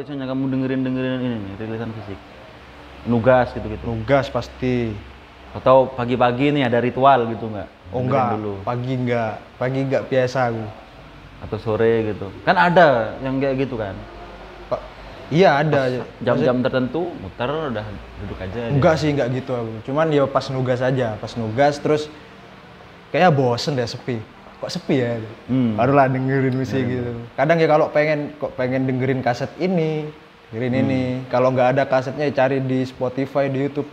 biasanya kamu dengerin ini nih, rilisan fisik? Nugas gitu-gitu? Nugas pasti. Atau pagi-pagi nih ada ritual gitu nggak? Oh Dengerin enggak, dulu. pagi enggak biasa aku. Atau sore gitu? Kan ada yang kayak gitu kan? Iya ada. Jam-jam tertentu muter udah duduk aja. Enggak sih, enggak gitu aku. Cuman ya pas nugas aja, pas nugas terus kayaknya bosen deh sepi. Kok sepi ya? Barulah dengerin musik gitu. Kadang ya kalau pengen dengerin kaset ini, dengerin ini. Kalau nggak ada kasetnya ya cari di Spotify, di YouTube.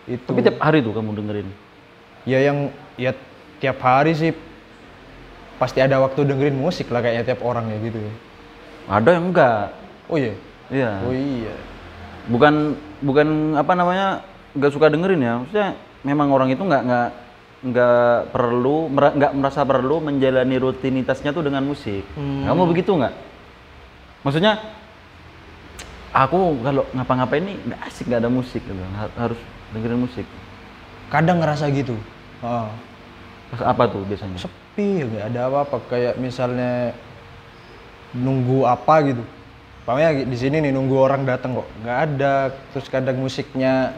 Itu. Tapi tiap hari tuh kamu dengerin? Ya tiap hari sih pasti ada waktu dengerin musik lah kayaknya tiap orang ya gitu. Ada yang enggak. Oh iya. Iya. Oh iya. Bukan apa namanya nggak suka dengerin ya. Maksudnya memang orang itu nggak merasa perlu menjalani rutinitasnya tuh dengan musik. Kamu begitu nggak? Maksudnya aku kalau ngapa-ngapain nih nggak asik nggak ada musik gitu. Harus dengerin musik. Kadang ngerasa gitu. Pas apa tuh biasanya? Sepi, nggak ada apa-apa. Kayak misalnya nunggu apa gitu. Pokoknya di sini nih nunggu orang datang kok, nggak ada. Terus kadang musiknya,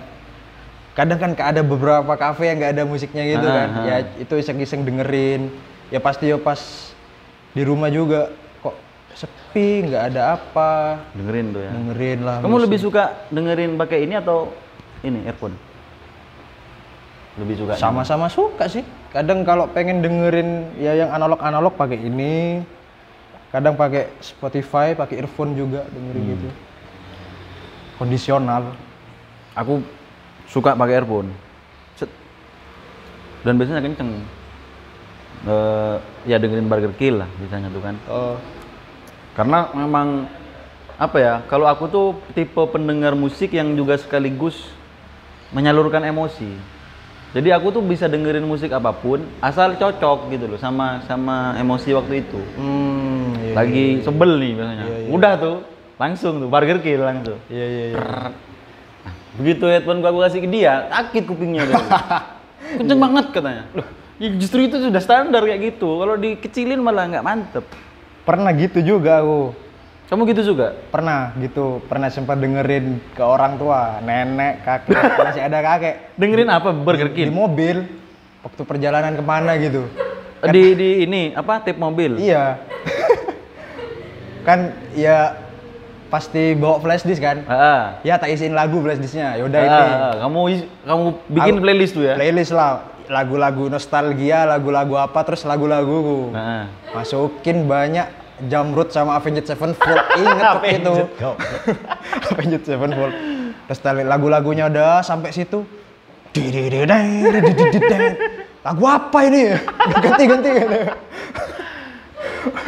kadang kan ada beberapa kafe yang nggak ada musiknya gitu kan. Ya itu iseng-iseng dengerin. Ya pasti ya pas di rumah juga kok sepi, nggak ada apa. Dengerin tuh ya. Dengerin lah. Kamu lebih suka dengerin pakai ini atau ini earphone? Lebih suka? Sama-sama suka sih. Kadang kalau pengen dengerin ya yang analog pakai ini. Kadang pakai Spotify, pakai earphone juga dengerin gitu. Kondisional. Aku suka pakai earphone. Dan biasanya kenceng. Ya dengerin Burger Kill lah biasanya tuh kan. Karena memang apa ya? Kalau aku tuh tipe pendengar musik yang juga sekaligus menyalurkan emosi. Jadi aku tuh bisa dengerin musik apapun asal cocok gitu loh sama emosi waktu itu. Lagi sebel nih biasanya. Udah tuh langsung tuh Burger Kill langsung. Iya. Nah, begitu headphone aku kasih ke dia, sakit kupingnya dia. Kenceng banget katanya. Loh, ya justru itu sudah standar kayak gitu. Kalau dikecilin malah nggak mantep. Pernah gitu juga aku. Kamu gitu juga? Pernah gitu, pernah sempat dengerin ke orang tua, nenek, kakek, masih ada kakek. Dengerin apa? Burger Kill? Di mobil, waktu perjalanan kemana gitu. Kan, di ini, apa, tape mobil? Iya. Kan ya pasti bawa flash disk kan? Ya tak isiin lagu flash disknya, yaudah ini. Kamu bikin playlist tuh ya? Playlist lah, lagu-lagu nostalgia, lagu-lagu apa, terus lagu-laguku. Masukin banyak. Jamrut sama Avenged Sevenfold, inget waktu itu. Avenged Sevenfold. Terus lagu-lagunya udah sampai situ. Lagu apa ini? Ganti.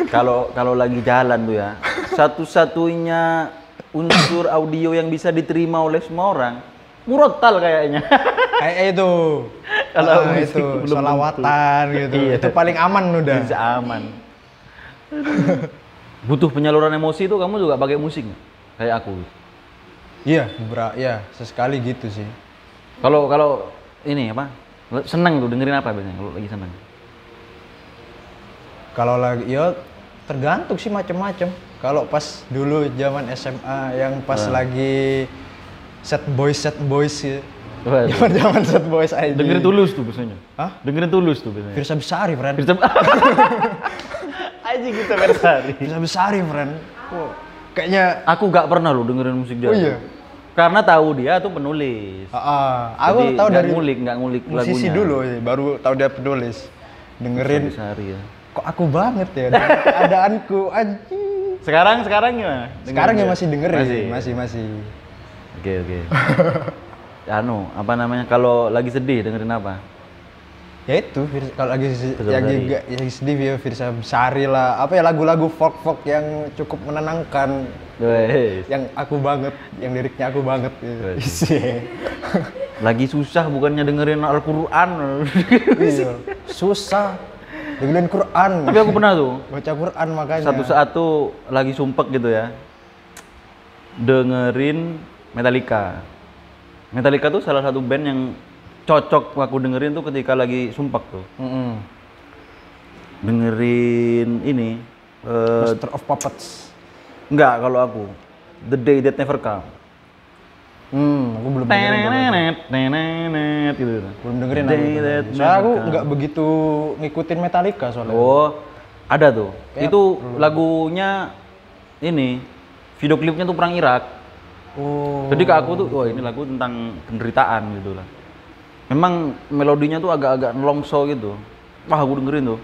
Kalau lagi jalan tuh ya, satu-satunya unsur audio yang bisa diterima oleh semua orang, murotal kayaknya. Kayak itu. Kalau itu sholawatan gitu. Iya. Itu paling aman udah. Bisa aman. Butuh penyaluran emosi itu kamu juga pakai musik nggak? Kayak aku. Iya, sesekali gitu sih. Kalau ini apa? Seneng tuh dengerin apa biasanya kalau lagi seneng? Kalau lagi ya tergantung sih macam-macam. Kalau pas dulu zaman SMA yang pas lagi set boys gitu. Zaman set boys aja. Dengerin Tulus tuh biasanya. Hah? Dengerin Tulus tuh biasanya. Firsa Besari, friend. Aja kita Bersari. Firsa Besari, friend. Kayaknya aku gak pernah loh dengerin musik dia. Oh iya. Karena tahu dia tuh penulis. Aku tahu dari nggak ngulik lagunya. Musisi dulu baru tahu dia penulis. Dengerin. Besari ya. Kok aku banget ya keadaanku anjing. Sekarang gimana? Sekarang ya masih dengerin. Masih. Oke. Apa namanya? Kalau lagi sedih dengerin apa? Ya itu, kalau lagi sedih ya Firsa Besari lah. Apa ya lagu-lagu folk yang cukup menenangkan. Yang aku banget, yang liriknya aku banget. Lagi susah bukannya dengerin Al-Qur'an. Iya, susah. Dengerin Quran. Tapi aku pernah tuh baca Quran makanya. Satu saat tuh lagi sumpek gitu ya. Dengerin Metallica. Metallica tuh salah satu band yang cocok aku dengerin tuh ketika lagi sumpek tuh. Dengerin ini Master of Puppets. Enggak, kalau aku The Day That Never Come. Aku belum dengerin tuh. Tenenet gitu. Belum dengerin Day aku. That Soalnya aku Never Come. nggak begitu ngikutin Metallica soalnya. Oh, ada tuh. Kayak Itu lagunya ini video klipnya tuh perang Irak. Oh. Jadi ke aku tuh, wah ini lagu tentang penderitaan gitu lah. Memang melodinya tuh agak-agak nelongso gitu. Wah aku dengerin tuh.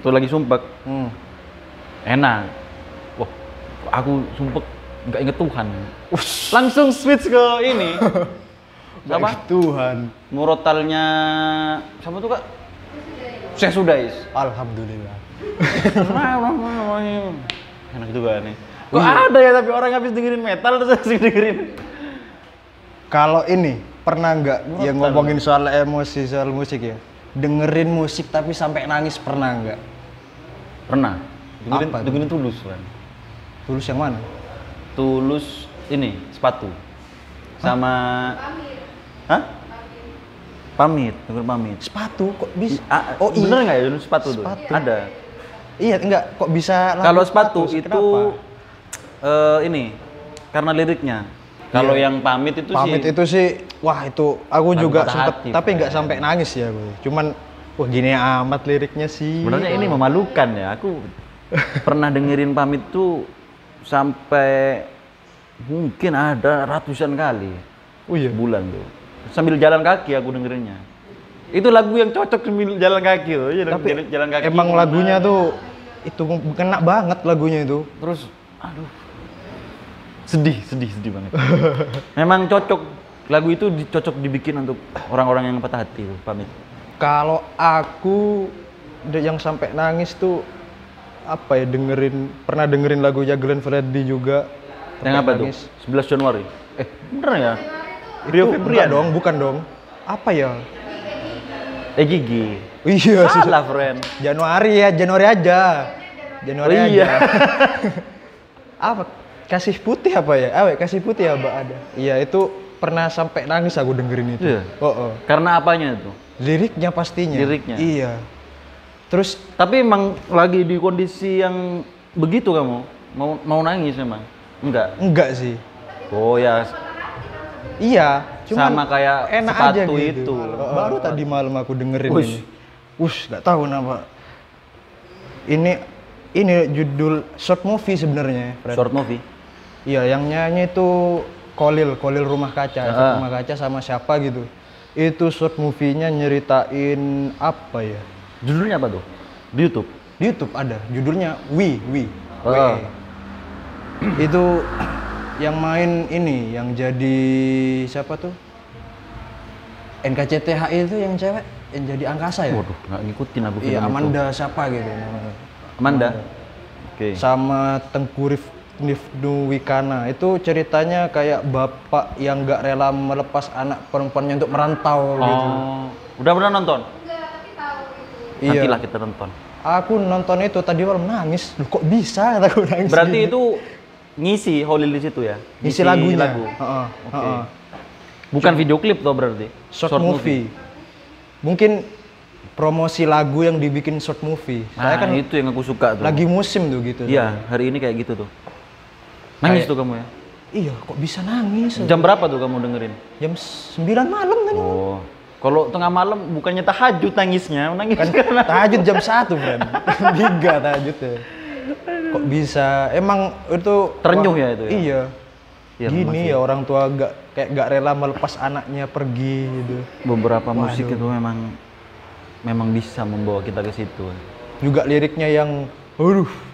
Tuh lagi sumpek. Enak. Wah, aku sumpek nggak inget Tuhan. Langsung switch ke ini. Siapa? Tuhan. Murotalnya siapa tuh kak? Sesudais. Alhamdulillah. Enak juga nih. Kok ada ya tapi orang habis dengerin metal terus asik dengerin. Kalau ini pernah nggak yang Murotal. ngomongin soal emosi soal musik ya? Dengerin musik tapi sampai nangis pernah nggak? Pernah. Dengerin, Apa tuh? dengerin Tulus kan. Tulus yang mana? Tulus ini sepatu. Sama Hah? Pamit, dengerin Pamit. Sepatu kok bisa? Oh, bener nggak ya dulu sepatu, tuh? Sepatu. Ada. Iya enggak kok bisa lagu Kalau sepatu sih? itu Kenapa? ini karena liriknya. Kalau Iya. yang Pamit itu Pamit sih itu sih wah itu aku Lagu juga patah sempet hati, tapi nggak Fred. sampai nangis ya gue. Cuman wah gini amat liriknya sih. sebenarnya ini memalukan ya. Aku pernah dengerin Pamit tuh sampai mungkin ada ratusan kali Oh iya. bulan tuh. Sambil jalan kaki aku dengerinnya. Itu lagu yang cocok sambil jalan kaki tuh. Iya, Tapi jalan kaki. emang lagunya tuh itu kena banget lagunya itu. Terus aduh. Sedih banget. Memang cocok lagu itu cocok dibikin untuk orang-orang yang patah hati tuh, Pamit. Kalau aku yang sampai nangis tuh apa ya pernah dengerin lagunya Glenn Fredly juga. Yang sampai apa nangis. tuh? 11 Januari. Bener ya? Rio Febrian dong, bukan dong. Apa ya? Gigi. Iya sih. Salah, friend. Januari aja. Januari Oh, aja. iya. Apa? Kasih putih apa ya? Kasih putih apa ada? Iya, itu pernah sampai nangis aku dengerin itu. Iya. Oh. Karena apanya itu? Liriknya pastinya. Liriknya? Iya. Terus Tapi emang lagi di kondisi yang begitu kamu? Mau nangis memang? enggak sih. Oh ya, Iya, cuman sama kayak enak sepatu aja gitu. itu. Baru tadi malam aku dengerin Wush. ini. Nggak tahu nama. Ini judul short movie sebenarnya, Fred. short movie. Iya, yang nyanyi itu Kolil Rumah Kaca, Efek Rumah Kaca sama siapa gitu. Itu short movie-nya nyeritain apa ya? Judulnya apa tuh? Di YouTube? Di YouTube ada, judulnya We. Ah. Itu yang main ini, yang jadi siapa tuh? NKCTHI itu yang cewek, yang jadi angkasa ya? Waduh, nggak ngikutin aku film Iya, itu. Amanda siapa gitu namanya. Amanda? Oke. Sama Tengku Rifnu Wikana. Itu ceritanya kayak bapak yang nggak rela melepas anak perempuannya untuk merantau gitu. Oh, udah pernah nonton? Iya. Nantilah kita nonton. Aku nonton itu tadi malam nangis. Loh, kok bisa aku nangis? Berarti gini? itu ngisi Holil di situ ya? Ngisi lagunya. Lagu. Heeh, Oke. heeh. Bukan video klip toh berarti? Short movie. Mungkin promosi lagu yang dibikin short movie. Saya Nah, kan itu yang aku suka tuh. lagi musim tuh gitu. Iya, hari ini kayak gitu tuh. Nangis Kayak- tuh kamu ya? Iya, kok bisa nangis? Jam berapa tuh kamu dengerin? Jam 9 malam tadi. Oh, kalau tengah malam bukannya tahajud nangisnya, nangis Kan tahajud jam 1, friend. 3 tahajud ya. Kok bisa? Emang itu Terenyuh ya itu ya? Iya. Iya, Gini memang sih. ya orang tua kayak gak rela melepas anaknya pergi gitu. Beberapa musik itu memang bisa membawa kita ke situ. Juga liriknya yang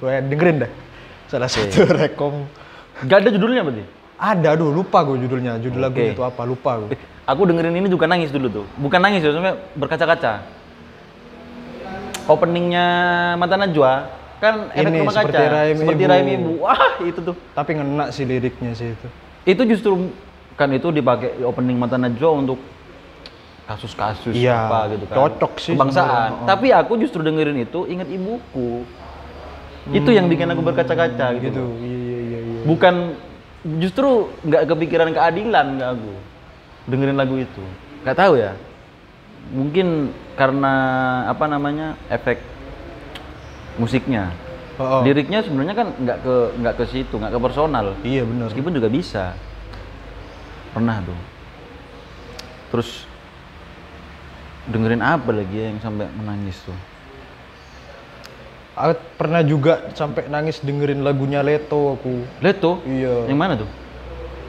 dengerin dah. Salah satu rekom. Gak ada judulnya berarti? Ada, lupa gue judulnya. Judul Oke. lagunya itu apa? Lupa gue. Aku dengerin ini juga nangis dulu tuh. Bukan nangis ya, sebenarnya berkaca-kaca. Openingnya Mata Najwa kan Efek Ini, Rumah Kaca. Seperti Rahim Seperti Ibu. Rahim Ibu. Wah, itu tuh. Tapi ngena sih liriknya sih itu. Itu justru kan itu dipakai di opening Mata Najwa untuk kasus-kasus Iya, apa gitu kan. cocok sih Kebangsaan. sebenarnya. Tapi aku justru dengerin itu ingat ibuku. Itu yang bikin aku berkaca-kaca gitu. Gitu. loh. Iya. Bukan justru nggak kepikiran keadilan nggak aku dengerin lagu itu. Nggak tahu ya. Mungkin karena apa namanya efek musiknya. Oh. Liriknya sebenarnya kan nggak ke situ, nggak ke personal. Iya benar. Meskipun juga bisa. Pernah tuh. Terus dengerin apa lagi ya yang sampai menangis tuh? Aku pernah juga sampai nangis dengerin lagunya Leto aku. Leto? Iya. Yang mana tuh?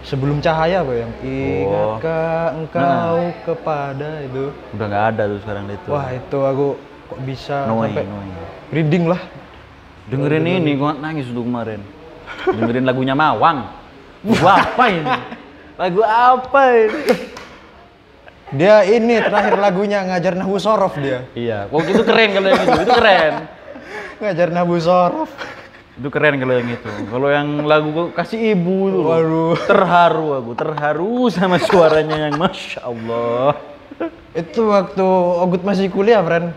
Sebelum Cahaya apa yang ingatkah engkau kepada itu. Udah nggak ada tuh sekarang Leto. Wah itu aku kok bisa Noi. sampai reading lah. Dengerin ini, gua nangis tuh kemarin. Dengerin lagunya Mawang. Lagu apa ini? Lagu apa ini? Dia ini terakhir lagunya ngajar nahwu sorof dia. Iya, kok itu keren kalau yang itu keren. Ngajar nahwu sorof. Itu keren kalau yang itu. Kalau yang lagu gua kasih ibu tuh. Waduh. Terharu sama suaranya yang masya Allah. Itu waktu Ogut masih kuliah, friend.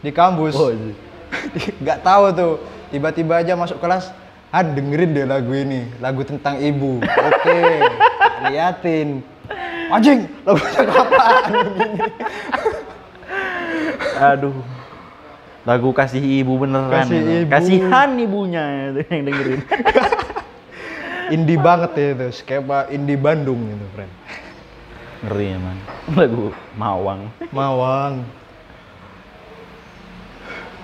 Di kampus. Oh, iya. Nggak tahu tuh. Tiba-tiba aja masuk kelas. Dengerin deh lagu ini. Lagu tentang ibu. Oke. Liatin. Anjing, lagunya apaan begini? Aduh. Lagu kasih ibu beneran. Kasih ibu. Kasihan ibunya itu yang dengerin. Indie banget ya itu. Skema indie Bandung itu, friend. Ngeri emang. Lagu Mawang. Mawang.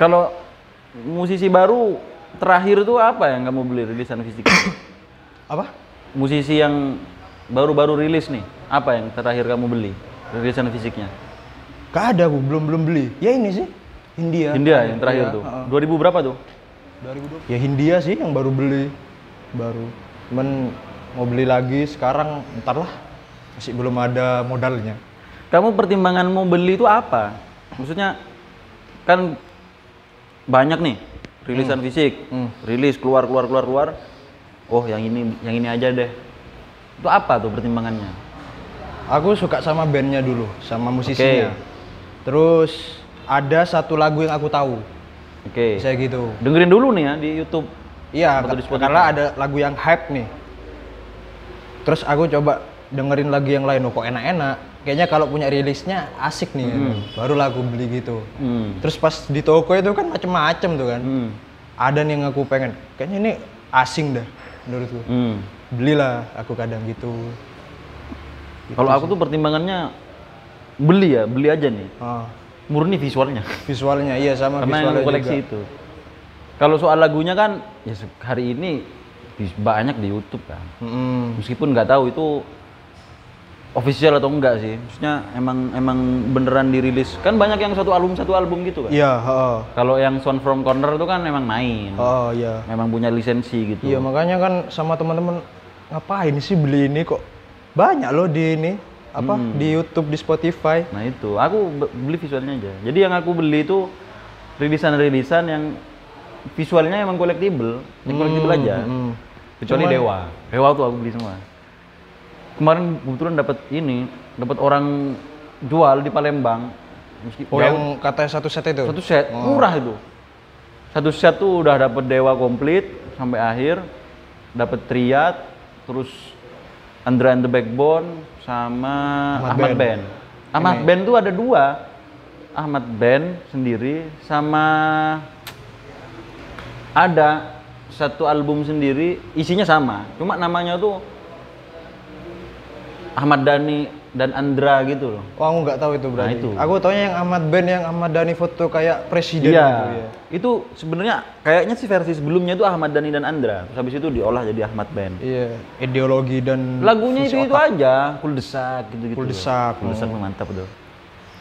Kalau musisi baru terakhir tuh apa yang kamu beli rilisan fisik? Apa? Musisi yang baru-baru rilis nih, apa yang terakhir kamu beli rilisan fisiknya? Gak ada, aku belum beli. Ya ini sih, Hindia. Hindia yang terakhir tuh. 2000 berapa tuh? 2020. Ya Hindia sih yang baru beli. Baru. Cuman mau beli lagi sekarang ntar lah. Masih belum ada modalnya. Kamu pertimbanganmu beli itu apa? Maksudnya kan banyak nih rilisan fisik, rilis keluar. Oh yang ini aja deh. Itu apa tuh pertimbangannya? Aku suka sama bandnya dulu, sama musisinya. Terus ada satu lagu yang aku tahu. Oke. Saya gitu. Dengerin dulu nih ya di YouTube. Iya, atau di Spotify. karena ada lagu yang hype nih. Terus aku coba dengerin lagu yang lain, kok enak-enak. Kayaknya kalau punya rilisnya asik nih. Barulah aku beli gitu. Terus pas di toko itu kan macem-macem tuh kan. Ada nih yang aku pengen. Kayaknya ini asing dah menurutku. Belilah aku kadang gitu. Kalau aku tuh pertimbangannya beli aja nih. Murni visualnya. Visualnya iya sama karena visualnya yang koleksi juga. itu. Kalau soal lagunya kan ya hari ini banyak di YouTube kan. Meskipun nggak tahu itu official atau enggak sih. Maksudnya emang beneran dirilis. Kan banyak yang satu album gitu kan. Iya, Kalau yang Sound from Corner itu kan memang main. Iya. Memang punya lisensi gitu. Iya, makanya kan sama teman-teman ngapain sih beli ini kok banyak loh di ini di YouTube, di Spotify. Nah itu, aku beli visualnya aja. Jadi yang aku beli itu rilisan yang visualnya emang kolektibel, aja. Kecuali Dewa. Dewa tuh aku beli semua. Kemarin kebetulan dapat orang jual di Palembang. Yang katanya satu set itu? Satu set, murah itu. Satu set tuh udah dapat Dewa komplit sampai akhir, dapat Triad, terus Andra and the Backbone sama Ahmad Band. Ahmad Band tuh ada dua. Ahmad Band sendiri sama ada satu album sendiri isinya sama. Cuma namanya tuh Ahmad Dhani dan Andra gitu loh. Oh, aku nggak tahu itu berarti. Nah, itu. Aku taunya yang Ahmad Band yang Ahmad Dhani foto kayak presiden iya. gitu ya. Itu sebenarnya kayaknya sih versi sebelumnya itu Ahmad Dhani dan Andra. Terus habis itu diolah jadi Ahmad Band. Iya, ideologi dan lagunya itu aja, Kuldesak gitu-gitu. Kuldesak tuh mantap tuh.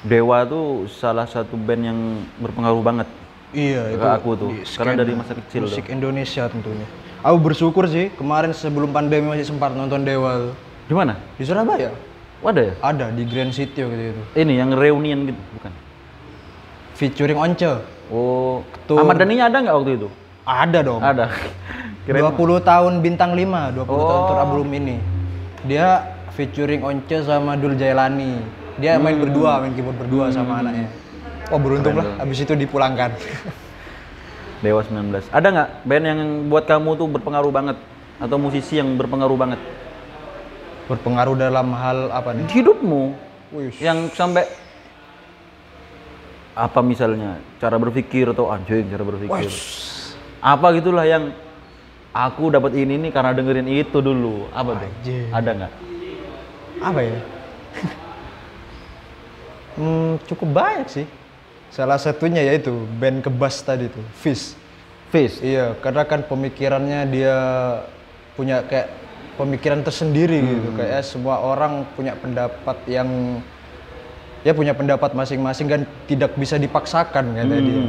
Dewa tuh salah satu band yang berpengaruh banget. Iya, ke aku tuh. Karena dari masa kecil musik Indonesia tentunya. Aku bersyukur sih kemarin sebelum pandemi masih sempat nonton Dewa. Di mana? Di Surabaya. Oh, ada ya? Ada di Grand City gitu itu. Ini yang reunion gitu, bukan? Featuring Once. Oh, Ahmad Dhani-nya ada nggak waktu itu? Ada dong. Ada. 20 tahun bintang 5, 20 tahun tur album ini. Dia featuring Once sama Dul Jailani. Dia main berdua, main keyboard berdua sama anaknya. Wah, beruntung lah habis itu dipulangkan. Dewa 19. Ada nggak band yang buat kamu tuh berpengaruh banget atau musisi yang berpengaruh banget? Berpengaruh dalam hal apa nih? Hidupmu. Wish. Yang sampai apa misalnya cara berpikir atau anjing cara berpikir. Apa gitulah yang aku dapat ini nih karena dengerin itu dulu. Apa tuh? Anjir. Ada nggak? Apa ya? Cukup banyak sih. Salah satunya yaitu band Kebas tadi tuh, Fish. Fish. Iya, karena kan pemikirannya dia punya kayak pemikiran tersendiri gitu. Kayak semua orang punya pendapat yang ya punya pendapat masing-masing kan tidak bisa dipaksakan kata dia.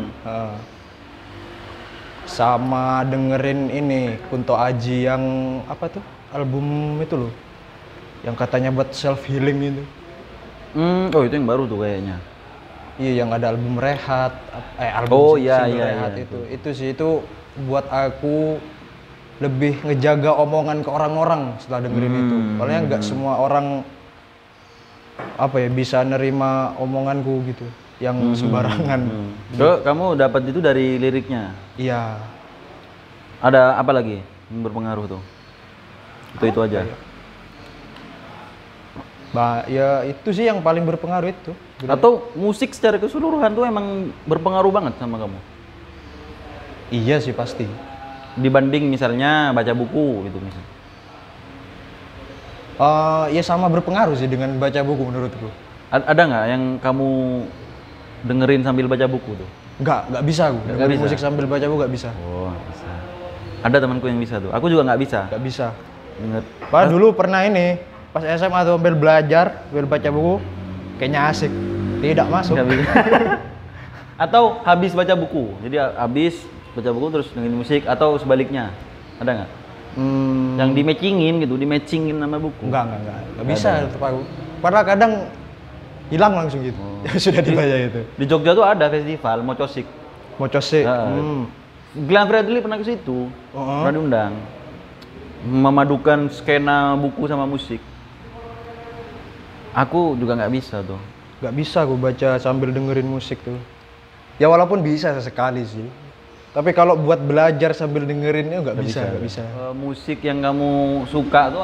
Sama dengerin ini Kunto Aji yang apa tuh? Album itu loh. Yang katanya buat self healing itu. Oh itu yang baru tuh kayaknya. Iya, yang ada album Rehat, Oh, album iya, single iya, Rehat iya, itu sih itu buat aku lebih ngejaga omongan ke orang-orang setelah dengerin itu. Soalnya nggak semua orang apa ya bisa nerima omonganku gitu, yang sembarangan. So, kamu dapat itu dari liriknya. Iya. Ada apa lagi yang berpengaruh tuh? Itu aja. Ya itu sih yang paling berpengaruh itu. Atau musik secara keseluruhan tuh emang berpengaruh banget sama kamu? Iya sih pasti. Dibanding misalnya baca buku gitu misalnya. Ya sama berpengaruh sih dengan baca buku menurutku. Ada nggak yang kamu dengerin sambil baca buku tuh? Nggak bisa aku. Dengerin musik sambil baca buku nggak bisa. Oh, nggak bisa. Ada temanku yang bisa tuh. Aku juga nggak bisa. Nggak bisa. Denger. Padahal dulu pernah ini, pas SMA tuh sambil belajar, sambil baca buku, kayaknya asik. Tidak masuk. Nggak bisa. Atau habis baca buku. Jadi habis baca buku terus dengerin musik atau sebaliknya. Ada nggak? Yang di-matchingin gitu, di-matchingin sama buku. Enggak bisa tetap aku. Padahal kadang hilang langsung gitu. Sudah dibaca itu. Di Jogja tuh ada festival Mocosik. Mocosik. Glenn Fredly pernah ke situ. Pernah diundang. Memadukan skena buku sama musik. Aku juga nggak bisa tuh. Nggak bisa aku baca sambil dengerin musik tuh. Ya walaupun bisa sesekali sih. Tapi kalau buat belajar sambil dengerinnya nggak bisa. Musik yang kamu suka tuh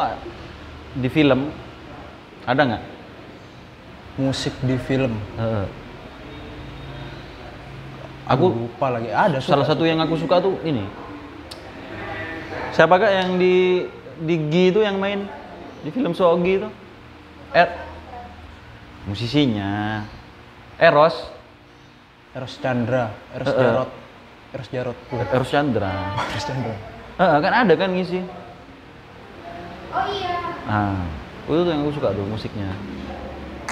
di film ada nggak? Musik di film? Aku lupa lagi. Ada. Salah satu yang aku suka tuh ini. Siapa kak yang di Gi itu yang main di film Sogi itu? Musisinya Eros Chandra. Eros Chandra. Kan ada kan ngisi. Oh iya. Itu tuh yang aku suka tuh musiknya.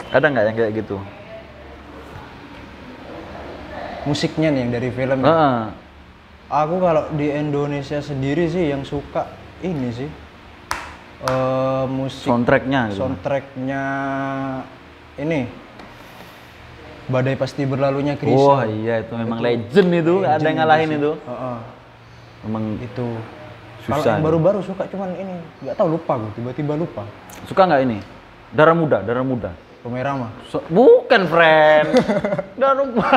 Ada nggak yang kayak gitu? Musiknya nih yang dari film. Aku kalau di Indonesia sendiri sih yang suka ini sih musik soundtracknya gitu. Soundtracknya ini Badai Pasti Berlalunya Chrisye. Oh iya itu memang legend itu, nggak ada yang ngalahin itu. Memang itu susah. Kalau yang baru-baru suka cuman ini nggak tahu, lupa gue, tiba-tiba lupa. Suka nggak ini? Darah Muda. Pemerama. Bukan friend. Darah Muda.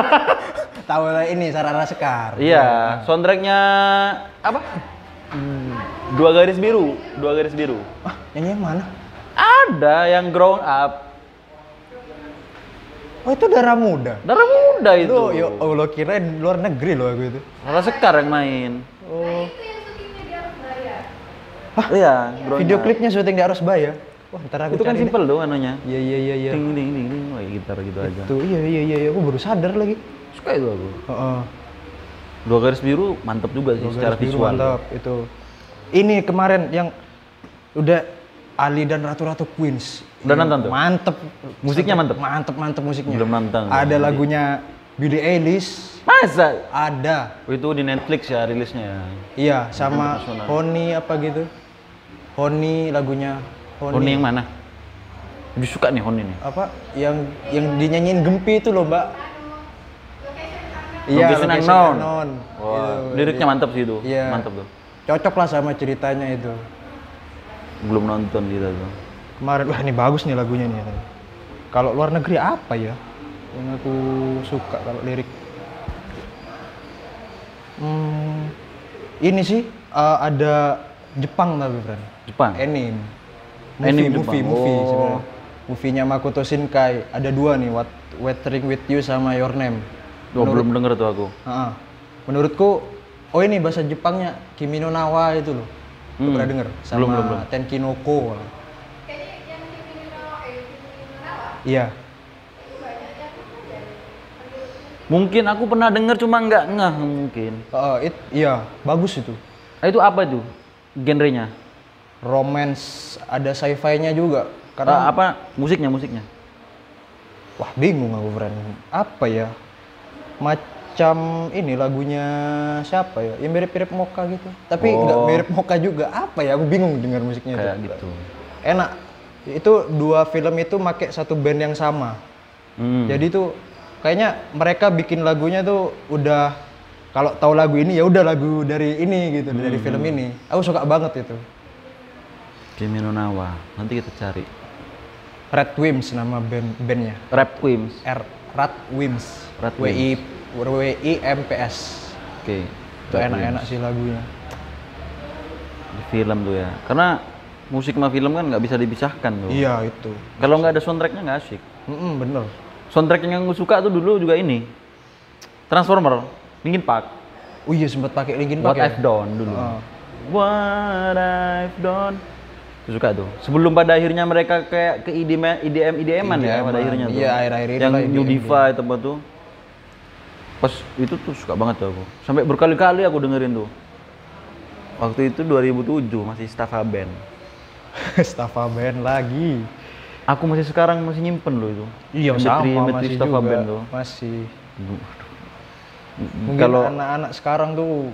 Tahu lah ini Sarara Sekar. Iya, soundtracknya apa? Dua garis biru. Nyanyi yang mana? Ada yang Grown Up. Oh itu Darah Muda itu. Ya Allah, kirain luar negeri loh aku itu. Sarara Sekar yang main. Oh. Itu yang syutingnya di Arusbaya. Iya, video klipnya syuting di Arusbaya. Wah, ntar aku itu kan cari simple doh anunya. Iya. Ding kayak gitar gitu aja. Itu iya, aku baru sadar lagi. Suka itu aku. Heeh. Dua garis biru mantap juga sih secara visual. Mantap itu. Ini kemarin yang udah Ali dan Ratu-Ratu Queens. Udah nonton tuh? Mantep. Musiknya mantep? Mantep musiknya. Belum nonton. Ada lagunya Billie Eilish. Masa? Ada. Itu di Netflix ya rilisnya ya? Iya, sama Honey apa gitu. Honey lagunya. Honey yang mana? Lebih suka nih Honey nih. Apa? Yang dinyanyiin Gempi itu loh, Mbak. Iya, Location Unknown. Wah, liriknya mantap sih itu. Iya. Mantap tuh. Cocok lah sama ceritanya itu. Belum nonton gitu tuh. Kemarin, wah ini bagus nih lagunya nih. Kalau luar negeri apa ya yang aku suka kalau lirik? Ini sih ada Jepang tapi friend. Jepang? Movie sebenarnya. Movie-nya Makoto Shinkai. Ada dua nih, Weathering with You sama Your Name. Belum denger tuh aku. Menurutku Oh ini bahasa Jepangnya Kimi no Nawa itu loh. Lu pernah denger? Sama belum. Tenkinoko. Kayaknya yang Kimi no Nawa Iya. itu banyak yang dari Mungkin aku pernah denger cuma nggak ngeh mungkin. Iya, bagus itu. Itu apa itu genrenya? Romance, ada sci-fi-nya juga. Karena Apa musiknya? wah bingung aku friend. Apa ya? Macam ini lagunya siapa ya? Yang mirip-mirip Mocha gitu. Tapi nggak mirip Mocha juga. Apa ya? Aku bingung dengar musiknya Kayak itu. gitu. Enak. Itu dua film itu make satu band yang sama. Jadi tuh kayaknya mereka bikin lagunya tuh udah kalau tahu lagu ini ya udah lagu dari ini gitu, dari film ini. Aku suka banget itu. Kimi no Nawa. Nanti kita cari. Red Wimps nama bandnya. Rap Queens. Red Wimps. Red WIMPS. Oke. Itu enak-enak sih lagunya. Di film tuh ya. Karena musik sama film kan nggak bisa dipisahkan tuh. Iya itu. Kalau nggak ada soundtracknya nggak asik. Bener. Soundtrack yang gue suka tuh dulu juga ini. Transformer, Linkin Park. Oh iya sempat pakai Linkin What Park ya. I've Done dulu. What I've Done. Itu suka tuh. Sebelum pada akhirnya mereka kayak ke IDM-an ya pada akhirnya tuh. Iya, akhir-akhir ini yang lah New IDM. Diva itu apa tuh. Pas itu tuh suka banget tuh aku. Sampai berkali-kali aku dengerin tuh. Waktu itu 2007 masih Staffa Band. Staffa Band lagi. Aku masih sekarang masih nyimpen loh itu. Iya sama MP3 masih Staffa juga. Band tuh. Masih. Aduh. Mungkin Kalau anak-anak sekarang tuh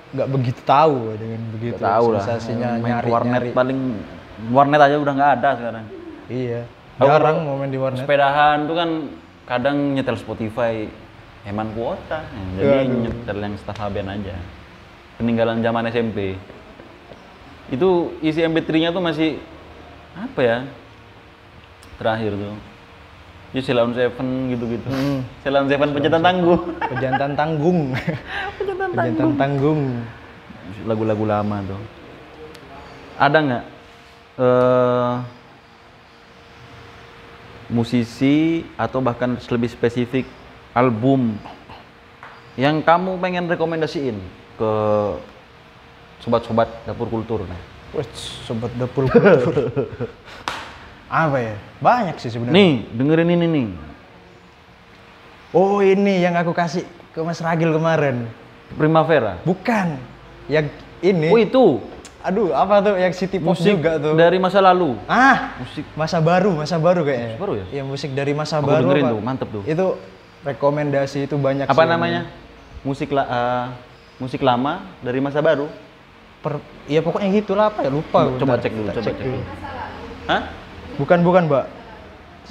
nggak begitu tahu dengan begitu tahu lah, sensasinya main nyari warnet paling warnet aja udah nggak ada sekarang. Iya. Aku Jarang kalau mau main di warnet. Sepedahan tuh kan kadang nyetel Spotify hemat kuota, jadi nyetel yang Staffa Band aja. Peninggalan zaman SMP. Itu isi MP3-nya tuh masih apa ya? Terakhir tuh. Ya Sheila on Seven gitu-gitu. Sheila on Seven Pejantan Tangguh. Pejantan Tanggung. Pejantan Tanggung. Lagu-lagu lama tuh. Ada nggak musisi atau bahkan lebih spesifik album yang kamu pengen rekomendasiin ke sobat-sobat dapur kultur nih? Wih, sobat dapur kultur. Apa ya? Banyak sih sebenarnya. Nih, dengerin ini nih. Oh ini yang aku kasih ke Mas Ragil kemarin. Primavera. Bukan. Yang ini. Oh itu Aduh, apa tuh yang City Pop musik juga tuh. dari masa lalu. Musik masa baru kayaknya. Masa baru ya? Iya, musik dari masa Aku baru. dengerin apa? tuh, mantep tuh. Itu rekomendasi itu banyak Apa sih. namanya? Musik lama dari masa baru. Iya pokoknya gitulah apa ya lupa. Coba Bentar, cek dulu, tak coba cek dulu. Hah? Bukan, Mbak.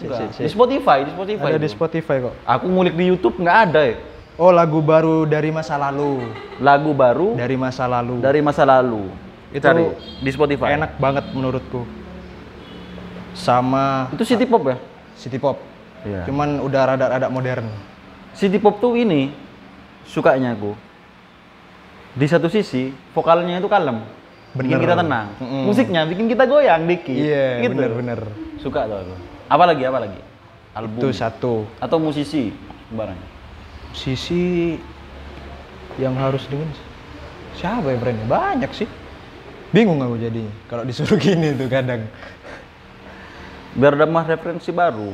Enggak. Di Spotify, di Spotify. Ada di itu. Spotify kok. Aku ngulik di YouTube nggak ada ya. Oh, lagu baru dari masa lalu. Lagu baru Dari masa lalu. dari masa lalu. Itu Cari di Spotify. Enak banget menurutku. Sama Itu city pop ya? City Pop. Iya. Cuman udah rada-rada modern. City pop tuh ini sukanya aku. Di satu sisi vokalnya itu kalem, bikin Bener. kita tenang. Musiknya bikin kita goyang dikit. Iya, gitu. bener. Suka tuh aku. Apa lagi? Album Itu satu. atau musisi barang. Sisi yang harus dengan siapa ya brandnya? Banyak sih. Bingung aku jadinya kalau disuruh gini tuh kadang. Biar dapat referensi baru.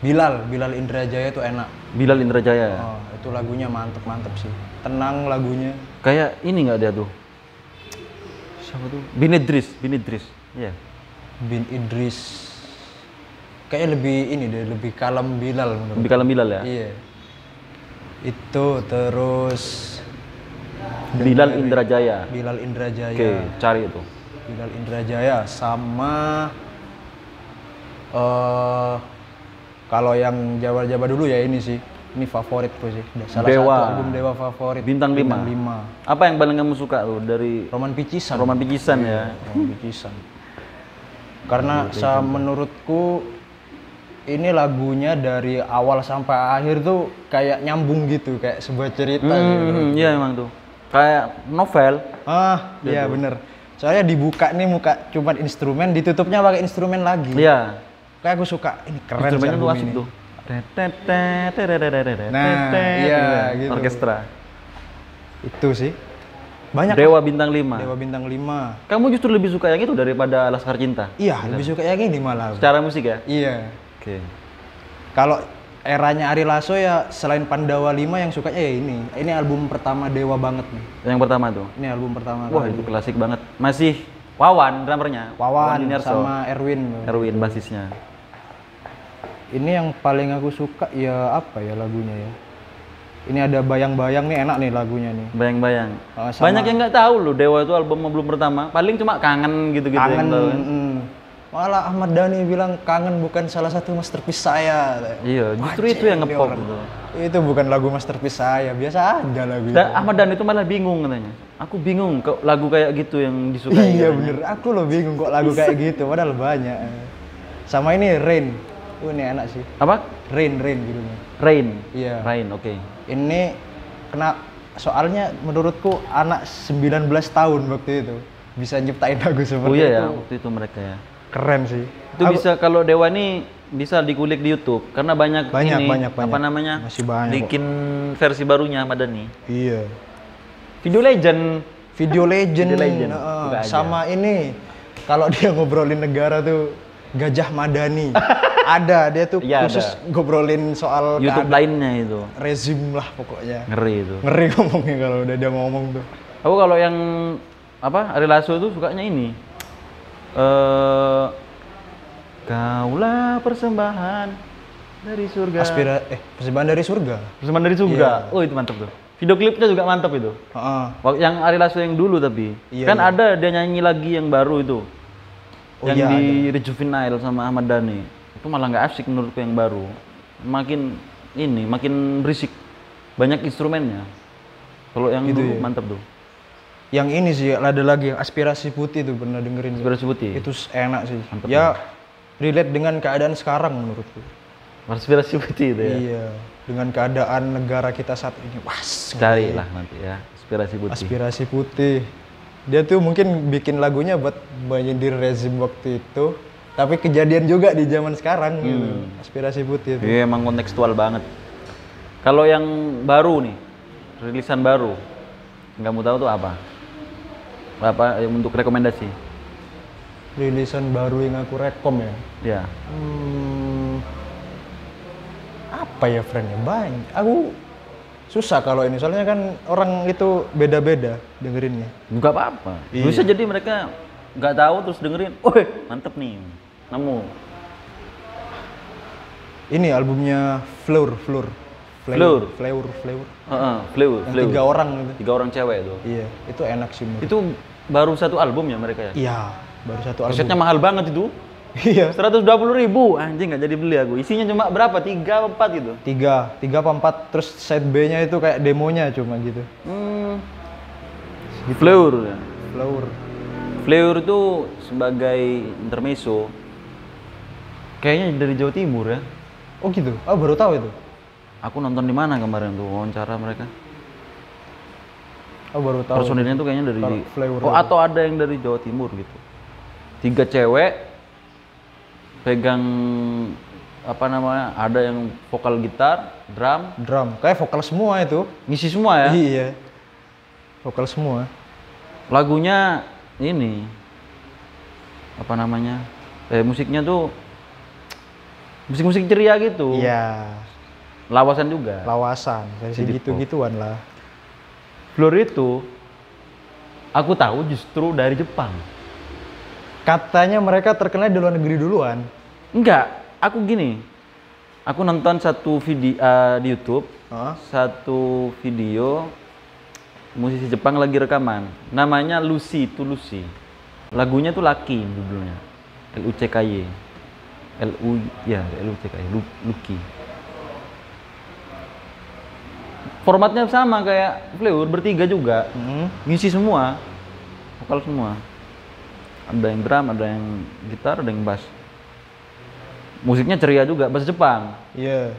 Bilal Indrajaya tuh enak. Bilal Indrajaya. Oh, itu lagunya mantep sih. Tenang lagunya. Kayak ini nggak dia tuh? Siapa tuh? Bin Idris. Iya. Bin Idris. Kayaknya lebih ini deh, lebih kalem Bilal menurut. Lebih kalem Bilal ya? Iya. Itu terus Bilal Indrajaya. Bilal Indrajaya. Oke, cari itu. Bilal Indrajaya sama kalau yang Jawa dulu ya ini sih. Ini favoritku sih. Salah Dewa. satu album Dewa favorit. Bintang 5. Apa yang paling kamu suka tuh dari Roman Picisan. Roman Picisan ya? Roman Picisan. Karena menurutku ini lagunya dari awal sampai akhir tuh kayak nyambung gitu, kayak sebuah cerita gitu. Iya emang tuh. Kayak novel. Iya bener. Soalnya dibuka nih muka cuman instrumen, ditutupnya pakai instrumen lagi. Iya. Kayak aku suka, ini keren sih Instrumennya tuh album asik ini. tuh. iya, gitu. Orkestra. Itu sih. Banyak. Dewa Bintang 5. Dewa Bintang 5. Kamu justru lebih suka yang itu daripada Laskar Cinta? Iya, lebih suka yang ini malah. Secara musik ya? Iya. Oke. Kalau eranya Ari Lasso ya selain Pandawa 5 yang sukanya ya ini. Ini album pertama Dewa banget nih. Yang pertama tuh? Ini album pertama. Wah, itu klasik banget. Masih Wawan drummernya? Wawan Diniarso. sama Erwin. Erwin basisnya. Ini yang paling aku suka ya apa ya lagunya ya. Ini ada Bayang-Bayang nih, enak nih lagunya nih. Bayang-bayang. Sama- Banyak yang nggak tahu loh Dewa itu album pertama. Paling cuma kangen gitu-gitu Kangen. yang tahu kan. Malah Ahmad Dhani bilang kangen bukan salah satu masterpiece saya. Iya, justru Wajib itu yang nih ngepop orang. gitu. Itu bukan lagu masterpiece saya, biasa aja lagu itu. Dan Ahmad Dhani itu malah bingung katanya. Aku bingung kok lagu kayak gitu yang disukai. Iya katanya. bener, aku loh bingung kok lagu kayak gitu, padahal banyak. Sama ini Rain, ini enak sih. Apa? Rain gitu. Rain. Iya. Rain, oke. Ini kena soalnya menurutku anak 19 tahun waktu itu bisa nyiptain lagu seperti Oh iya ya, itu. waktu itu mereka ya. Keren sih. Itu bisa kalau Dewa nih bisa dikulik di YouTube karena banyak, Banyak, ini banyak. apa namanya? Masih banyak kok. Bikin versi barunya Ahmad Dhani. Iya. Video Legend. Video Legend, Video Legend, heeh. buka aja. Sama ini kalau dia ngobrolin negara tuh Gajah Madani. Ada, dia tuh Iya, khusus ngobrolin soal YouTube lainnya itu. rezim lah pokoknya. Ngeri itu. Ngeri ngomongnya kalau udah dia ngomong tuh. Aku kalau yang apa Ari Lasso itu sukanya ini. Kaulah persembahan dari surga. Persembahan dari surga. Persembahan dari surga. Oh itu mantap tuh. Video klipnya juga mantap itu. Heeh. Yang Ari Lasso yang dulu tapi Iya, kan iya. ada dia nyanyi lagi yang baru itu. Oh, yang iya, di Rejuvenile sama Ahmad Dhani. Itu malah nggak asik menurutku yang baru. Makin berisik. Banyak instrumennya. Kalau yang Gitu dulu ya? mantap tuh. Yang ini sih ada lagi yang Aspirasi Putih tuh pernah dengerin. Inspirasi Putih. Itu enak sih. Mantep ya relate dengan keadaan sekarang menurutku. Inspirasi Putih itu ya. Iya, dengan keadaan negara kita saat ini. Was. Carilah nanti ya. Inspirasi Putih. Aspirasi Putih. Dia tuh mungkin bikin lagunya buat menyindir rezim waktu itu, tapi kejadian juga di zaman sekarang gitu. Aspirasi Putih itu. Iya emang kontekstual banget. Kalau yang baru nih, rilisan baru, nggak mau tahu tuh apa? Apa untuk rekomendasi? Rilisan baru yang aku rekom ya. Ya. Apa ya friend ya? Banyak. Aku susah kalau ini, soalnya kan orang itu beda-beda dengerinnya. Nggak apa-apa. Iya. Bisa jadi mereka nggak tahu terus dengerin, wih mantep nih. Nemu. Ini albumnya Flour. Flour. Flow. Yang 3 orang gitu. 3 orang cewek itu. Iya, itu enak sih menurut. Itu baru satu album ya mereka ya? Iya, baru satu album. Kasetnya mahal banget itu. Iya. 120.000, anjing nggak jadi beli aku. Isinya cuma berapa? 3 apa 4 gitu? 3 apa 4, terus side B-nya itu kayak demonya cuma gitu. Flour. Ya. Flour. Flour itu sebagai intermezzo. Kayaknya dari Jawa Timur ya. Oh gitu. Oh, baru tahu itu. Aku nonton di mana kemarin tuh wawancara mereka. Oh, baru tahu. Personilnya tuh kayaknya dari Kalau Flour oh itu. atau ada yang dari Jawa Timur gitu. 3 cewek pegang apa namanya? Ada yang vokal gitar, drum, Kayak vokal semua itu. ngisi semua ya. Iya. Vokal semua. Lagunya ini apa namanya? Musiknya tuh musik-musik ceria gitu. Iya. Lawasan juga. Lawasan dari Jadi segitu-gituan lah. Flour itu aku tahu justru dari Jepang. Katanya mereka terkenal di luar negeri duluan. Enggak, aku gini. Aku nonton satu video di YouTube, Hah? satu video musisi Jepang lagi rekaman. Namanya Lucy. Lagunya tuh Lucky judulnya. Lucky. Lucky. Formatnya sama kayak Flour, bertiga juga. Ngisi semua. Vokal semua. Ada yang drum, ada yang gitar, ada yang bass. Musiknya ceria juga, bahasa Jepang. Iya.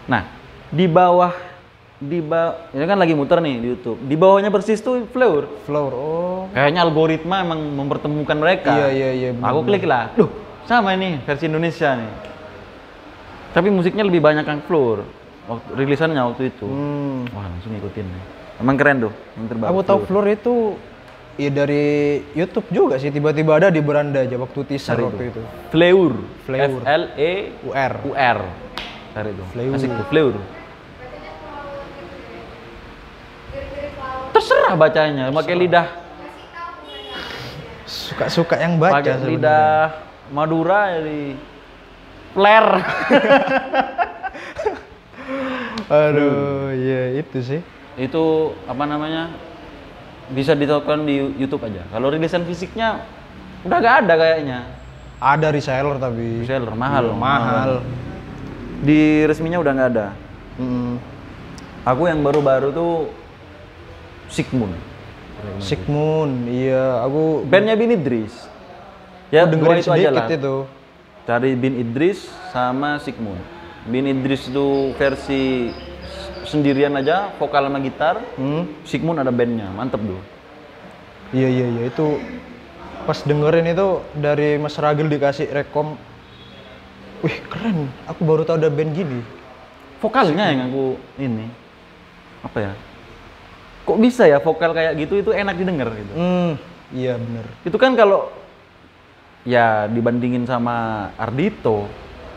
Nah, di bawah ini kan lagi muter nih di YouTube. Di bawahnya persis tuh Flour. Flour. Oh. Kayaknya algoritma emang mempertemukan mereka. Iya, Aku klik lah. Duh, sama ini versi Indonesia nih. Tapi musiknya lebih banyak Kang Floor. Waktu rilisannya waktu itu. Wah, langsung ngikutin. Emang keren tuh, yang terbaru. Aku tahu Floor itu ya dari YouTube juga sih, tiba-tiba ada di beranda aja waktu teaser Cari waktu itu. Fleur. Fleur. FLEUR. UR. Cari tuh. Fleur. Asik tuh, Fleur. Bacanya selalu gitu ya. Lirik-lirik laut. Terserah bacanya, pakai lidah. Kasih tahu mereka. Suka-suka yang baca Pakai sebenarnya. lidah Madura jadi flair. Aduh, ya itu sih. Itu apa namanya? Bisa ditonton di YouTube aja. Kalau rilisan fisiknya udah gak ada kayaknya. Ada reseller tapi Reseller mahal. mahal. Di resminya udah nggak ada. Mm. Aku yang baru-baru tuh Sigmund. Sigmund, iya aku Bandnya Bin Idris. Ya dengerin dua itu aja sedikit lah. itu. Cari Bin Idris sama Sigmund. Bin Idris itu versi sendirian aja, vokal sama gitar. Sigmund ada bandnya, mantep tuh. Iya iya iya itu pas dengerin itu dari Mas Ragil dikasih rekom. Wih keren, aku baru tahu ada band gini. Vokalnya yang aku ini apa ya? Kok bisa ya vokal kayak gitu itu enak didengar gitu. Iya bener. Itu kan kalau ya dibandingin sama Ardito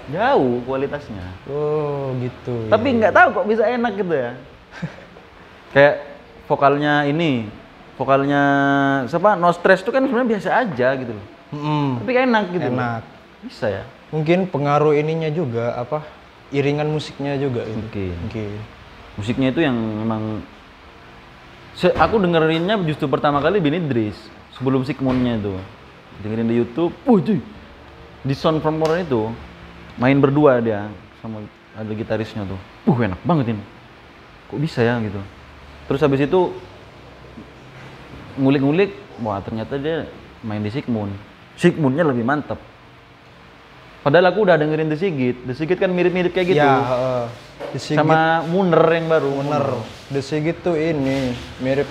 jauh kualitasnya. Oh gitu. Tapi nggak tahu kok bisa enak gitu ya. Kayak vokalnya ini, vokalnya siapa? No Stress itu kan sebenarnya biasa aja gitu loh. Tapi enak gitu. loh. Enak. Bisa ya. Mungkin pengaruh ininya juga apa? Iringan musiknya juga itu. Mungkin. Musiknya itu yang memang aku dengerinnya justru pertama kali Bin Idris sebelum Sigmundnya itu. Dengerin di YouTube, cuy. Di Sound From More itu main berdua dia sama ada gitarisnya tuh. Enak banget ini. Kok bisa ya gitu. Terus habis itu ngulik-ngulik, wah ternyata dia main di Sigmund. Sigmundnya lebih mantap. Padahal aku udah dengerin The Sigit. The Sigit kan mirip-mirip kayak gitu. Ya, The Sigit, Sama Muner yang baru. bener. The Sigit tuh ini mirip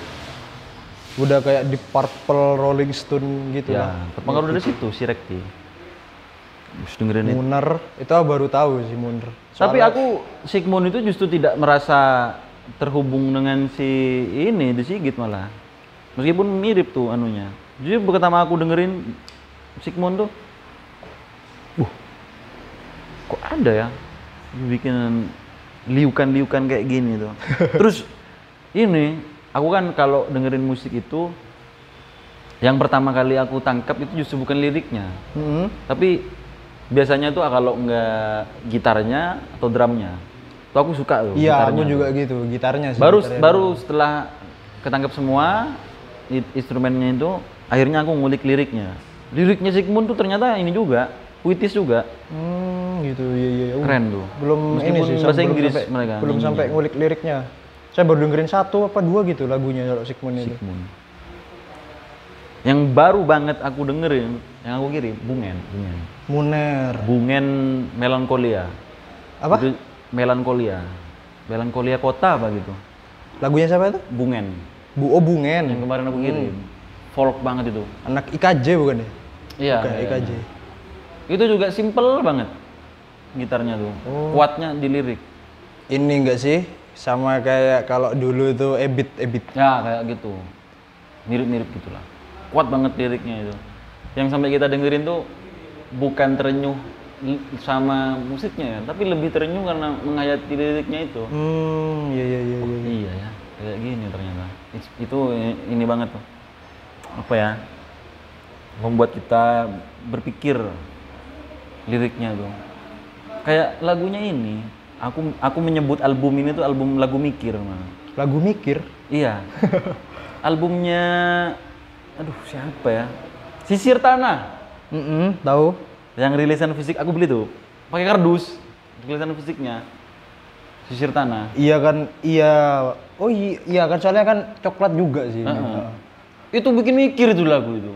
udah kayak di Purple Rolling Stone gitu Ya, lah. terpengaruh dari situ si Rekti. Terus dengerin itu. Muner, itu aku baru tahu sih Muner. Tapi aku Sigmund itu justru tidak merasa terhubung dengan si ini The Sigit malah. Meskipun mirip tuh anunya. Jadi pertama aku dengerin Sigmund tuh, kok ada ya bikin liukan-liukan kayak gini tuh. Terus ini aku kan kalau dengerin musik itu yang pertama kali aku tangkap itu justru bukan liriknya. Tapi biasanya tuh kalau enggak gitarnya atau drumnya. Tuh aku suka tuh Iya, gitarnya aku juga tuh. gitu, gitarnya sih. Baru gitarnya baru setelah ketangkap semua instrumennya itu akhirnya aku ngulik liriknya. Liriknya Sigmund tuh ternyata ini juga, puitis juga. gitu, iya. Keren tuh. Belum Meskipun ini sih, bahasa belum Inggris sampai, mereka belum nyanyinya. sampai ngulik liriknya. Saya baru dengerin 1 apa 2 gitu lagunya kalau Sigmund itu. Sigmund. Yang baru banget aku dengerin, yang aku kirim, Bungen. Muner. Bungen Melankolia. Apa? Itu Melankolia. Melankolia kota apa gitu. Lagunya siapa itu? Bungen. Oh, Bungen. Yang kemarin aku kirim. Folk banget itu. Anak IKJ bukan ya? Iya. Bukan, IKJ. Itu juga simple banget gitarnya tuh. Kuatnya di lirik. Ini enggak sih? Sama kayak kalau dulu tuh Ebit. Ya kayak gitu. Mirip-mirip gitulah. Kuat banget liriknya itu. Yang sampai kita dengerin tuh bukan terenyuh sama musiknya ya, tapi lebih terenyuh karena menghayati liriknya itu. Iya. Iya ya, kayak gini ternyata. Itu ini banget tuh. Apa ya? Membuat kita berpikir liriknya tuh. Kayak lagunya ini, aku menyebut album ini tuh album lagu mikir malah. Lagu mikir. Iya. Albumnya aduh siapa ya? Sisir Tanah. Tahu? Yang rilisan fisik aku beli tuh. Pakai kardus. Rilisan fisiknya. Sisir Tanah. Iya kan, iya. Oh iya kan soalnya kan coklat juga sih. Itu bikin mikir itu lagu itu.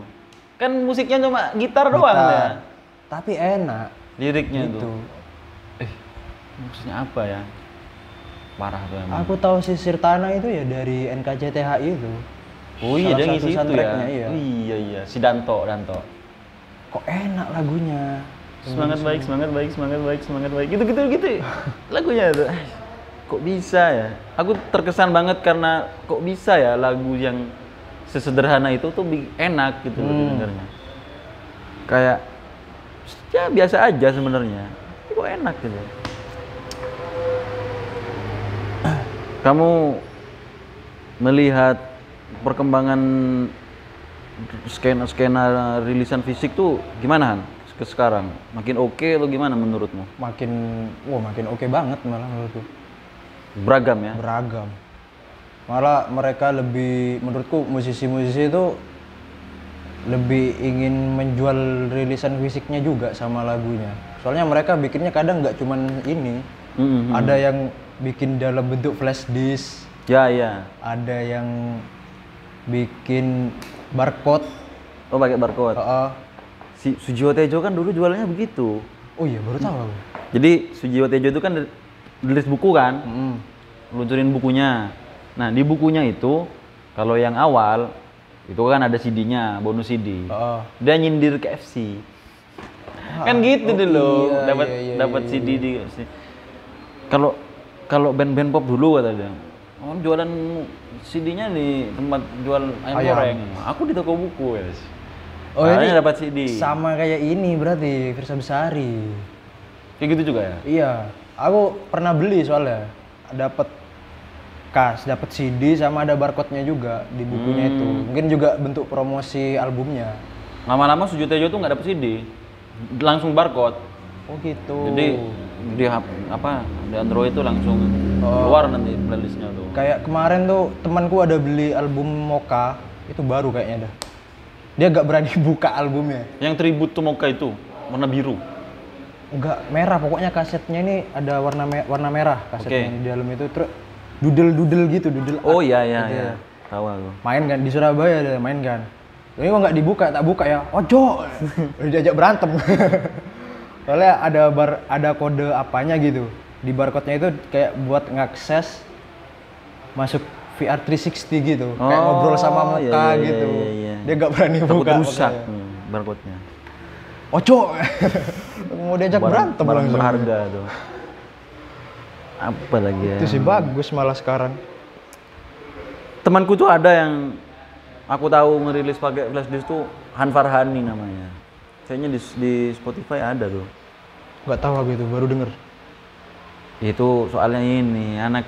Kan musiknya cuma gitar doang ya. Tapi enak. Liriknya Gitu. tuh. Maksudnya apa ya? Parah tuh emang. Aku tahu Sisir Tanah itu ya dari NKCTHI itu. Oh iya, Salah dia satu ngisi itu ya. soundtracknya, iya. Iya. Si Danto. Kok enak lagunya. semangat baik, semangat baik, semangat baik, semangat baik. Gitu. Lagunya tuh. Kok bisa ya? Aku terkesan banget karena kok bisa ya lagu yang sesederhana itu tuh enak gitu loh didengarnya. Kayak ya biasa aja sebenarnya. Tapi kok enak gitu. Kamu melihat perkembangan skena rilisan fisik tuh gimana Han? Ke sekarang makin oke atau gimana menurutmu? Makin oke banget malah menurutku. Beragam ya? Beragam. Malah mereka lebih, menurutku musisi-musisi itu lebih ingin menjual rilisan fisiknya juga sama lagunya. Soalnya mereka bikinnya kadang nggak cuman ini, ada yang bikin dalam bentuk flash disk. Ya. Ada yang bikin barcode. Oh pakai barcode. Si Sujiwo Tejo kan dulu jualannya begitu. Oh iya baru tahu aku. Jadi Sujiwo Tejo itu kan nulis buku kan, luncurin bukunya. Nah di bukunya itu kalau yang awal itu kan ada CD-nya, bonus CD. Dia nyindir KFC. Kan gitu dulu, dapat CD di KFC. Kalau band-band pop dulu kata dia, jualan CD-nya di tempat jual ayam goreng. Aku di toko buku ya. Ini dapat CD. Sama kayak ini berarti Firsa Besari. Kayak gitu juga ya? Iya, aku pernah beli soalnya. Dapat dapat CD sama ada barcode-nya juga di bukunya itu. Mungkin juga bentuk promosi albumnya. Lama-lama Sujiwo Tejo tuh nggak dapat CD, langsung barcode. Oh gitu. Jadi di Android itu langsung keluar nanti playlistnya tuh. Kayak kemarin tuh temanku ada beli album Moka, itu baru kayaknya dah. Dia gak berani buka albumnya. Yang tribute to Moka itu warna biru. Enggak, merah, pokoknya kasetnya ini ada warna merah kasetnya di dalam itu, terus doodle gitu, doodle Oh art, iya. gitu. Tahu aku. Main kan di Surabaya ada main kan. Ini kok nggak dibuka, tak buka ya. Ojo. Udah diajak berantem. Soalnya ada kode apanya gitu. Di barcode-nya itu kayak buat ngakses masuk VR 360 gitu. Kayak ngobrol sama Moka gitu. Iya. Dia nggak berani buka. Takut rusak barcode-nya. Ojo. Mau diajak berantem barang langsung. berharga tuh. Apa lagi ya? Itu sih bagus malah sekarang. Temanku tuh ada yang aku tahu ngerilis pakai flash disk tuh Han Farhani namanya. Kayaknya di Spotify ada tuh. Nggak tahu aku itu, baru denger. Itu soalnya ini anak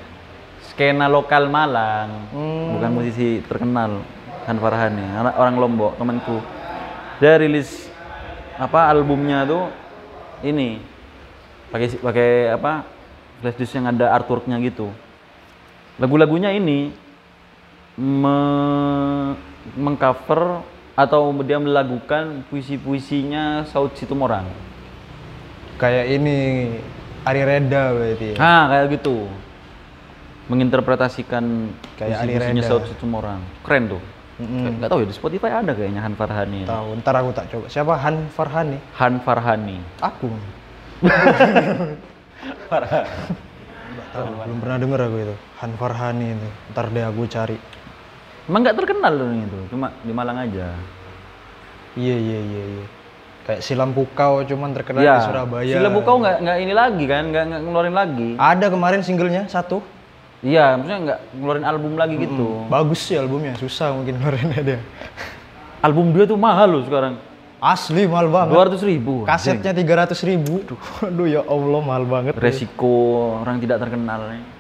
skena lokal Malang, bukan musisi terkenal. Han Farhani, orang Lombok, temanku. Dia rilis albumnya tuh ini pakai flash disk yang ada artworknya gitu. Lagu-lagunya ini mengcover atau dia melakukan puisi-puisinya Saud Situmorang. Kayak ini Ari Reda berarti. Kayak gitu. Menginterpretasikan Kayak Ari puisi-puisinya Reda. Saud Situmorang. Keren tuh. Nggak tahu ya di Spotify ada kayaknya Han Farhani. Tahu, ntar aku tak coba. Siapa Han Farhani? Han Farhani. Aku. Belum pernah denger aku itu. Han Farhani itu. Ntar deh aku cari. Emang nggak terkenal loh itu, cuma di Malang aja. Iya. Kayak Silam Pukau cuman terkenal di Surabaya. Silam Pukau nggak ini lagi kan, nggak ngeluarin lagi. Ada kemarin singlenya satu. Iya, maksudnya nggak ngeluarin album lagi gitu. Bagus sih albumnya, susah mungkin ngeluarinnya dia. Album dia tuh mahal loh sekarang. Asli mahal banget. 200.000. Kasetnya 300.000. Aduh ya Allah mahal banget. Resiko orang tidak terkenal nih.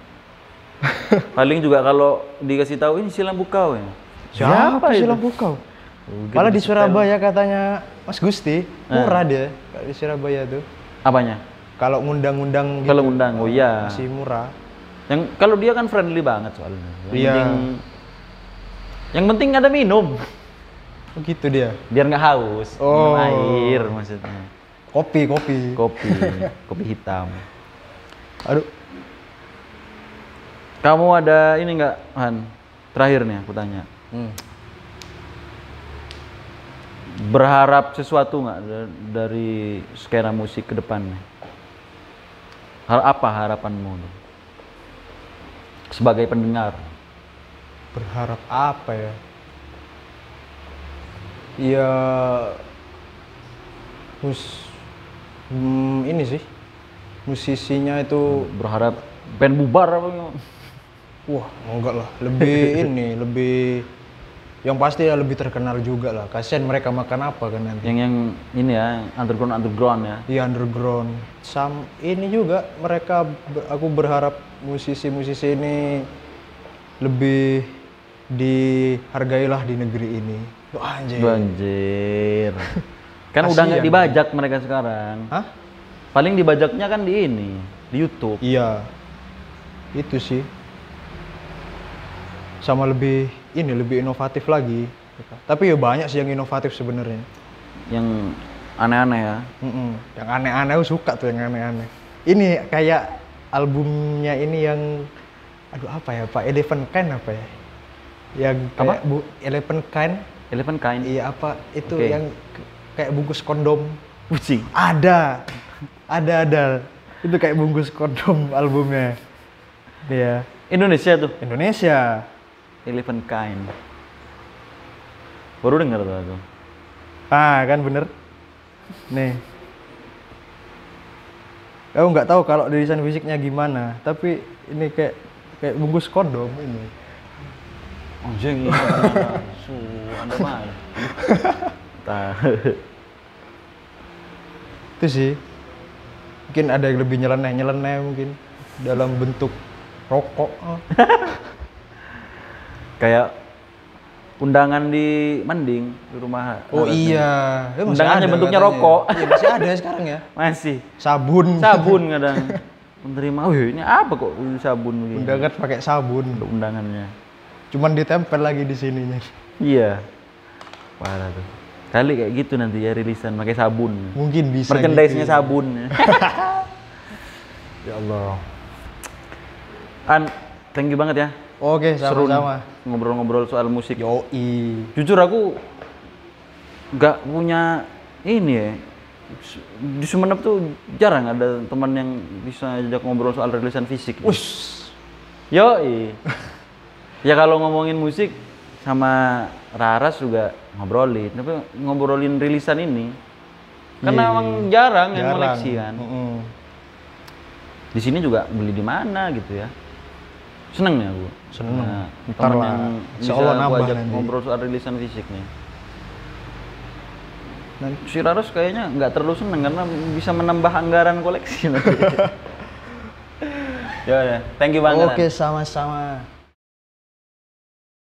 Paling juga kalau dikasih tahu ini Silam Pukau ya. Siapa itu? Silam Pukau? Malah di Surabaya katanya Mas Gusti murah dia kalau di Surabaya tuh. Apanya? Kalau ngundang-ngundang gitu. Kalau ngundang, oh iya. Masih murah. Yang kalau dia kan friendly banget soalnya. Iya. Yang penting ada minum. Begitu dia. Biar nggak haus. Oh. Minum air maksudnya. Kopi. Kopi hitam. Aduh. Kamu ada ini nggak, Han? Terakhir nih aku tanya. Berharap sesuatu nggak dari skena musik ke depannya? Apa harapanmu tuh? Sebagai pendengar? Berharap apa ya? Ya Ini sih musisinya itu, Berharap band bubar apa gimana? wah enggak lah, lebih ini, lebih yang pasti ya lebih terkenal juga lah. Kasihan mereka makan apa kan nanti. Yang ini ya, underground ya. Iya underground. Ini juga mereka, aku berharap musisi-musisi ini lebih dihargailah di negeri ini. Wah, anjir. Banjir. Kan udah Kasihan, nggak dibajak mereka sekarang. Hah? Paling dibajaknya kan di ini, di YouTube. Iya. Itu sih. Sama lebih inovatif lagi. Tapi ya banyak sih yang inovatif sebenarnya. Yang aneh-aneh ya. Yang aneh-aneh aku suka tuh yang aneh-aneh. Ini kayak albumnya ini yang aduh apa ya Pak, Elephant Kind apa ya? Yang kayak Elephant Kind. Elephant Kind. Iya apa itu Oke. yang kayak bungkus kondom. Kucing. Ada. Itu kayak bungkus kondom albumnya. Iya. Indonesia tuh. Indonesia. Elephant Kind. Baru dengar tuh aku. Ah kan bener. Nih. Aku nggak tahu kalau desain fisiknya gimana, tapi ini kayak bungkus kondom ini. Anjing ini. Anda mah. Itu sih. Mungkin ada yang lebih nyeleneh mungkin dalam bentuk rokok. Kayak undangan di Mending di rumah. Oh Narasnya. iya. Ya, masih Undangannya ada bentuknya katanya. rokok. Iya, masih ada sekarang ya. Masih. Sabun. Sabun kadang. Menerima, ini apa kok sabun begini? Undangan pakai sabun. Untuk undangannya. Cuman ditempel lagi di sininya. Iya. Parah tuh. Kali kayak gitu nanti ya rilisan pakai sabun. Mungkin bisa. Merchandise-nya gitu ya. sabun. Ya Allah. Thank you banget ya. Oke, Seru sama-sama. ngobrol-ngobrol soal musik. Yoi. Jujur aku nggak punya ini ya. Di Sumeneb tuh jarang ada teman yang bisa ajak ngobrol soal rilisan fisik. Ush. Yoi. Ya kalau ngomongin musik sama Raras juga ngobrolin, tapi ngobrolin rilisan ini karena Iya, emang iya. jarang yang koleksi kan. Mm-mm. Di sini juga beli di mana gitu ya. Seneng ya aku. Seneng. Nah, Ntar temen lah. yang bisa Insya Allah aku nambah ajak nanti. ngobrol soal rilisan fisik nih. Dan Si Raras kayaknya nggak terlalu seneng karena bisa menambah anggaran koleksi nanti. Ya udah, thank you banget. oke, sama-sama.